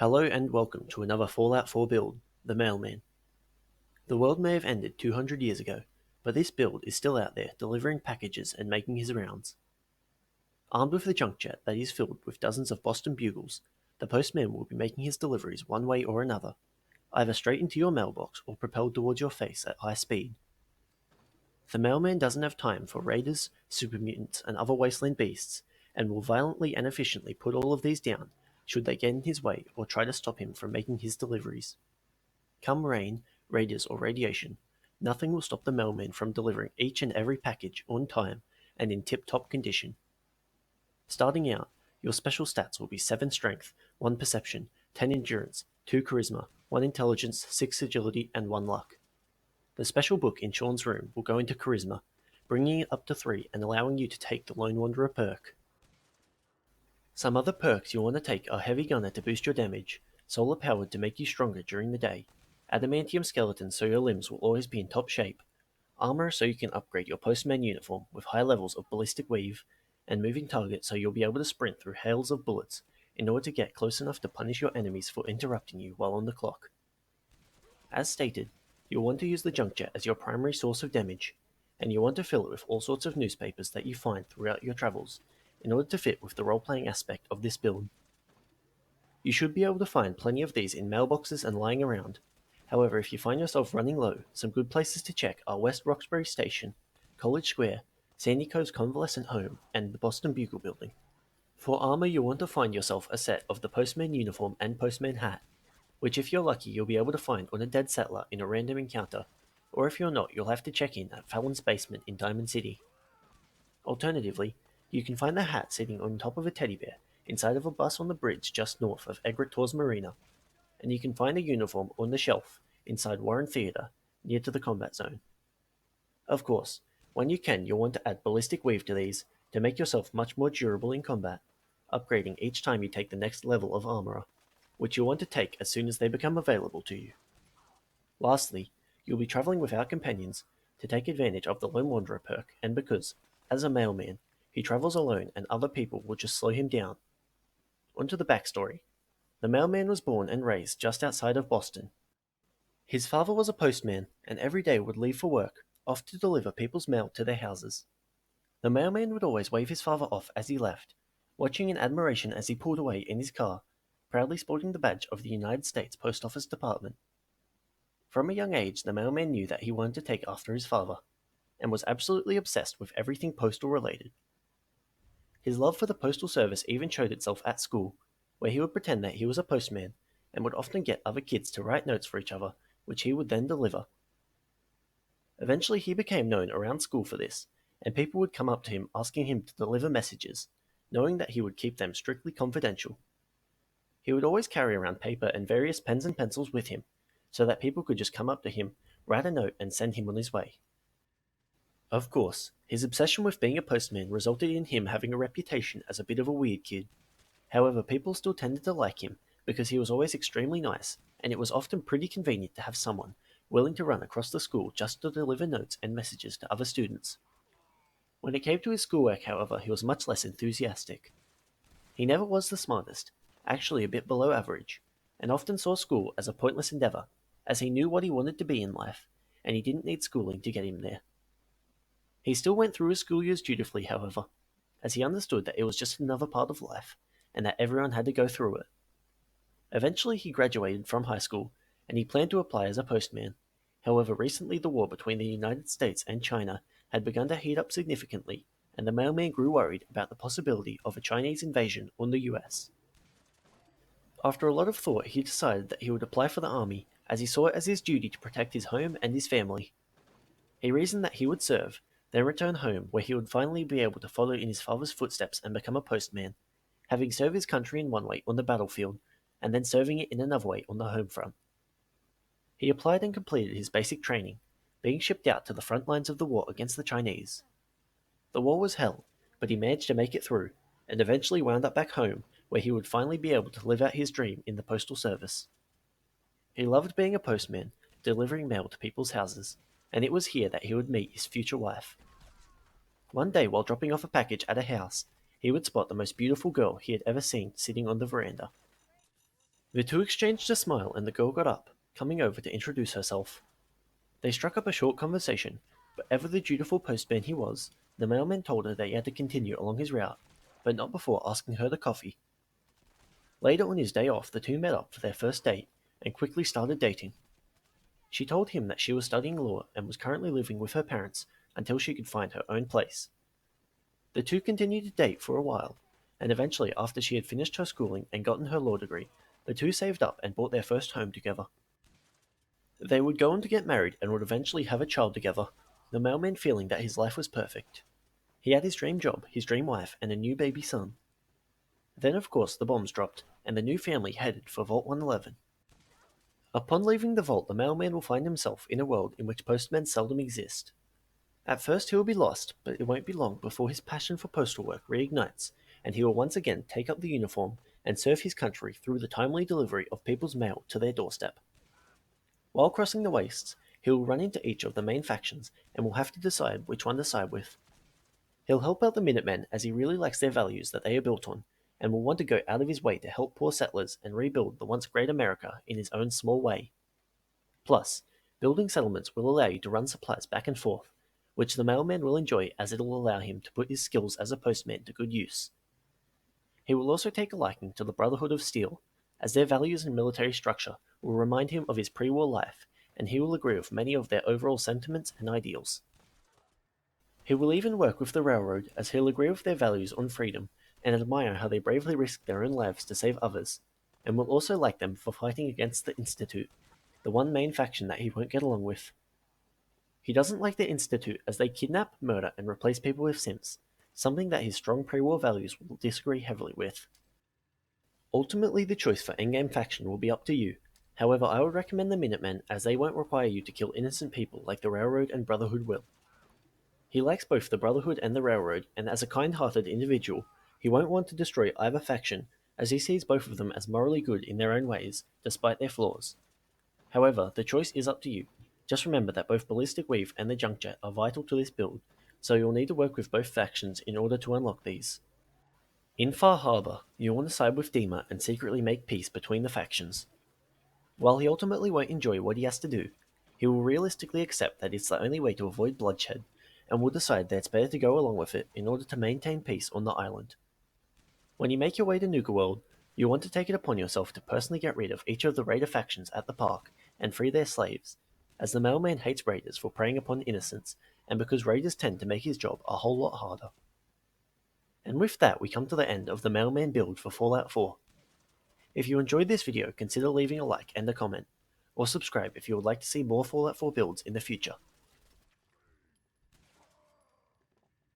Hello and welcome to another Fallout 4 build, the Mailman. The world may have ended 200 years ago, but this build is still out there delivering packages and making his rounds. Armed with the junk jet that is filled with dozens of Boston Bugles, the postman will be making his deliveries one way or another, either straight into your mailbox or propelled towards your face at high speed. The mailman doesn't have time for raiders, super mutants, and other wasteland beasts, and will violently and efficiently put all of these down should they get in his way or try to stop him from making his deliveries. Come rain, raiders, or radiation, nothing will stop the mailman from delivering each and every package on time and in tip-top condition. Starting out, your special stats will be 7 strength, 1 perception, 10 endurance, 2 charisma, 1 intelligence, 6 agility, and 1 luck. The special book in Sean's room will go into charisma, bringing it up to 3 and allowing you to take the Lone Wanderer perk. Some other perks you'll want to take are Heavy Gunner to boost your damage, Solar Powered to make you stronger during the day, Adamantium Skeleton so your limbs will always be in top shape, Armor so you can upgrade your Postman uniform with high levels of ballistic weave, and Moving Target so you'll be able to sprint through hails of bullets in order to get close enough to punish your enemies for interrupting you while on the clock. As stated, you'll want to use the junk jet as your primary source of damage, and you'll want to fill it with all sorts of newspapers that you find throughout your travels in order to fit with the role-playing aspect of this build. You should be able to find plenty of these in mailboxes and lying around. However, if you find yourself running low, some good places to check are West Roxbury Station, College Square, Sandy Cove's Convalescent Home, and the Boston Bugle Building. For armor, you'll want to find yourself a set of the Postman uniform and Postman hat, which if you're lucky you'll be able to find on a dead settler in a random encounter, or if you're not you'll have to check in at Fallon's basement in Diamond City. Alternatively, you can find the hat sitting on top of a teddy bear inside of a bus on the bridge just north of Egret Tor's Marina, and you can find a uniform on the shelf inside Warren Theatre near to the combat zone. Of course, when you can you'll want to add ballistic weave to these to make yourself much more durable in combat, upgrading each time you take the next level of armorer, which you'll want to take as soon as they become available to you. Lastly, you'll be traveling without companions to take advantage of the Lone Wanderer perk, and because, as a mailman, he travels alone and other people will just slow him down. Onto the backstory. The mailman was born and raised just outside of Boston. His father was a postman and every day would leave for work, off to deliver people's mail to their houses. The mailman would always wave his father off as he left, watching in admiration as he pulled away in his car, proudly sporting the badge of the United States Post Office Department. From a young age, the mailman knew that he wanted to take after his father, and was absolutely obsessed with everything postal related. His love for the postal service even showed itself at school, where he would pretend that he was a postman, and would often get other kids to write notes for each other, which he would then deliver. Eventually he became known around school for this, and people would come up to him asking him to deliver messages, knowing that he would keep them strictly confidential. He would always carry around paper and various pens and pencils with him, so that people could just come up to him, write a note, and send him on his way. Of course, his obsession with being a postman resulted in him having a reputation as a bit of a weird kid. However, people still tended to like him because he was always extremely nice, and it was often pretty convenient to have someone willing to run across the school just to deliver notes and messages to other students. When it came to his schoolwork, however, he was much less enthusiastic. He never was the smartest, actually a bit below average, and often saw school as a pointless endeavor, as he knew what he wanted to be in life, and he didn't need schooling to get him there. He still went through his school years dutifully, however, as he understood that it was just another part of life, and that everyone had to go through it. Eventually he graduated from high school, and he planned to apply as a postman. However, recently the war between the United States and China had begun to heat up significantly, and the mailman grew worried about the possibility of a Chinese invasion on the US. After a lot of thought, he decided that he would apply for the army, as he saw it as his duty to protect his home and his family. He reasoned that he would serve, then return home where he would finally be able to follow in his father's footsteps and become a postman, having served his country in one way on the battlefield, and then serving it in another way on the home front. He applied and completed his basic training, being shipped out to the front lines of the war against the Chinese. The war was hell, but he managed to make it through, and eventually wound up back home, where he would finally be able to live out his dream in the postal service. He loved being a postman, delivering mail to people's houses, and it was here that he would meet his future wife. One day, while dropping off a package at a house, he would spot the most beautiful girl he had ever seen sitting on the veranda. The two exchanged a smile and the girl got up, coming over to introduce herself. They struck up a short conversation, but ever the dutiful postman he was, the mailman told her that he had to continue along his route, but not before asking her to coffee. Later on his day off, the two met up for their first date and quickly started dating. She told him that she was studying law and was currently living with her parents until she could find her own place. The two continued to date for a while, and eventually, after she had finished her schooling and gotten her law degree, the two saved up and bought their first home together. They would go on to get married and would eventually have a child together, the mailman feeling that his life was perfect. He had his dream job, his dream wife, and a new baby son. Then, of course, the bombs dropped, and the new family headed for Vault 111. Upon leaving the vault, the mailman will find himself in a world in which postmen seldom exist. At first he will be lost, but it won't be long before his passion for postal work reignites, and he will once again take up the uniform and serve his country through the timely delivery of people's mail to their doorstep. While crossing the wastes, he will run into each of the main factions and will have to decide which one to side with. He'll help out the Minutemen as he really likes their values that they are built on, and will want to go out of his way to help poor settlers and rebuild the once great America in his own small way. Plus, building settlements will allow you to run supplies back and forth, which the mailman will enjoy as it'll allow him to put his skills as a postman to good use. He will also take a liking to the Brotherhood of Steel, as their values and military structure will remind him of his pre-war life, and he will agree with many of their overall sentiments and ideals. He will even work with the Railroad, as he'll agree with their values on freedom and admire how they bravely risk their own lives to save others, and will also like them for fighting against the Institute, the one main faction that he won't get along with. He doesn't like the Institute as they kidnap, murder, and replace people with simps, something that his strong pre-war values will disagree heavily with. Ultimately, the choice for endgame faction will be up to you. However, I would recommend the Minutemen as they won't require you to kill innocent people like the Railroad and Brotherhood will. He likes both the Brotherhood and the Railroad, and as a kind-hearted individual, he won't want to destroy either faction, as he sees both of them as morally good in their own ways, despite their flaws. However, the choice is up to you. Just remember that both Ballistic Weave and the Junk Jet are vital to this build, so you'll need to work with both factions in order to unlock these. In Far Harbor, you'll want to side with Dima and secretly make peace between the factions. While he ultimately won't enjoy what he has to do, he will realistically accept that it's the only way to avoid bloodshed, and will decide that it's better to go along with it in order to maintain peace on the island. When you make your way to Nuka World, you'll want to take it upon yourself to personally get rid of each of the raider factions at the park and free their slaves, as the mailman hates raiders for preying upon innocents, and because raiders tend to make his job a whole lot harder. And with that, we come to the end of the mailman build for Fallout 4. If you enjoyed this video, consider leaving a like and a comment, or subscribe if you would like to see more Fallout 4 builds in the future.